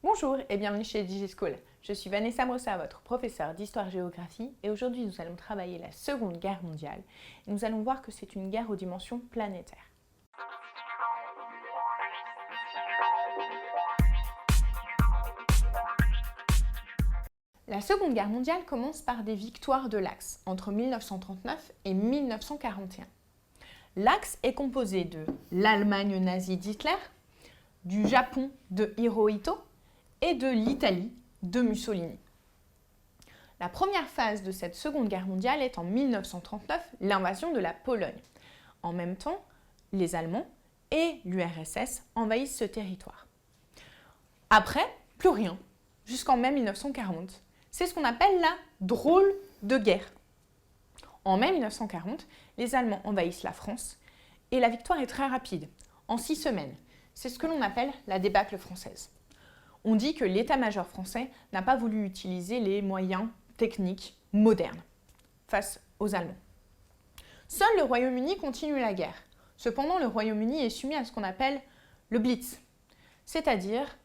Bonjour et bienvenue chez DigiSchool. Je suis Vanessa Brossa, votre professeure d'histoire-géographie et aujourd'hui nous allons travailler la Seconde Guerre mondiale et nous allons voir que c'est une guerre aux dimensions planétaires. La Seconde Guerre mondiale commence par des victoires de l'Axe entre 1939 et 1941. L'Axe est composé de l'Allemagne nazie d'Hitler, du Japon de Hirohito et de l'Italie de Mussolini. La première phase de cette Seconde Guerre mondiale est en 1939, l'invasion de la Pologne. En même temps, les Allemands et l'URSS envahissent ce territoire. Après, plus rien, jusqu'en mai 1940. C'est ce qu'on appelle la drôle de guerre. En mai 1940, les Allemands envahissent la France et la victoire est très rapide, en 6 semaines. C'est ce que l'on appelle la débâcle française. On dit que l'état-major français n'a pas voulu utiliser les moyens techniques modernes face aux Allemands. Seul le Royaume-Uni continue la guerre. Cependant, le Royaume-Uni est soumis à ce qu'on appelle le Blitz, c'est-à-dire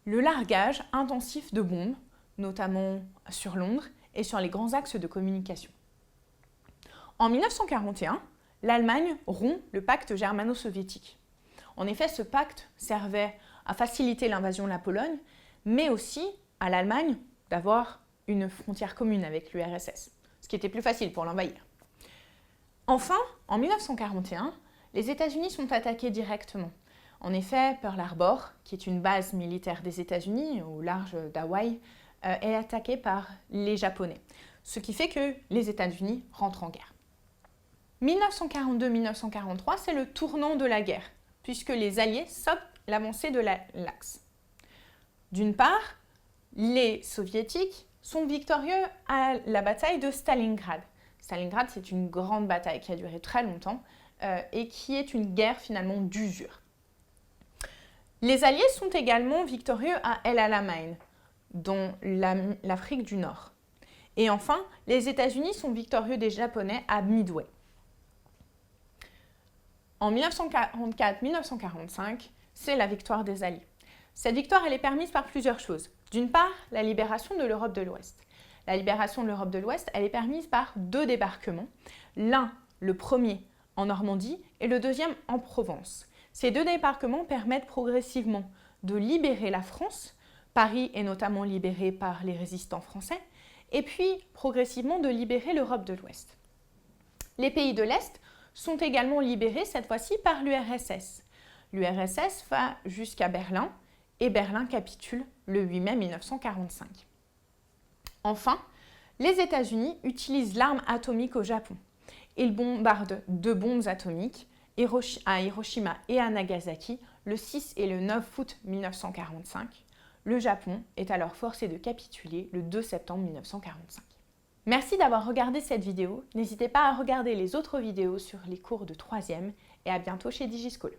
le largage intensif de bombes, notamment sur Londres et sur les grands axes de communication. En 1941, l'Allemagne rompt le pacte germano-soviétique. En effet, ce pacte servait à faciliter l'invasion de la Pologne, mais aussi à l'Allemagne d'avoir une frontière commune avec l'URSS, ce qui était plus facile pour l'envahir. Enfin, en 1941, les États-Unis sont attaqués directement. En effet, Pearl Harbor, qui est une base militaire des États-Unis au large d'Hawaï, est attaquée par les Japonais, ce qui fait que les États-Unis rentrent en guerre. 1942-1943, c'est le tournant de la guerre, puisque les Alliés stoppent l'avancée de l'Axe. D'une part, les Soviétiques sont victorieux à la bataille de Stalingrad. Stalingrad, c'est une grande bataille qui a duré très longtemps et qui est une guerre finalement d'usure. Les Alliés sont également victorieux à El Alamein, dans l'Afrique du Nord. Et enfin, les États-Unis sont victorieux des Japonais à Midway. En 1944-1945, c'est la victoire des Alliés. Cette victoire, elle est permise par plusieurs choses. D'une part, la libération de l'Europe de l'Ouest. La libération de l'Europe de l'Ouest, elle est permise par 2 débarquements. L'un, le premier, en Normandie et le deuxième en Provence. Ces 2 débarquements permettent progressivement de libérer la France. Paris est notamment libéré par les résistants français. Et puis, progressivement, de libérer l'Europe de l'Ouest. Les pays de l'Est sont également libérés, cette fois-ci, par l'URSS. L'URSS va jusqu'à Berlin et Berlin capitule le 8 mai 1945. Enfin, les États-Unis utilisent l'arme atomique au Japon. Ils bombardent 2 bombes atomiques à Hiroshima et à Nagasaki le 6 et le 9 août 1945. Le Japon est alors forcé de capituler le 2 septembre 1945. Merci d'avoir regardé cette vidéo. N'hésitez pas à regarder les autres vidéos sur les cours de 3e et à bientôt chez DigiSchool.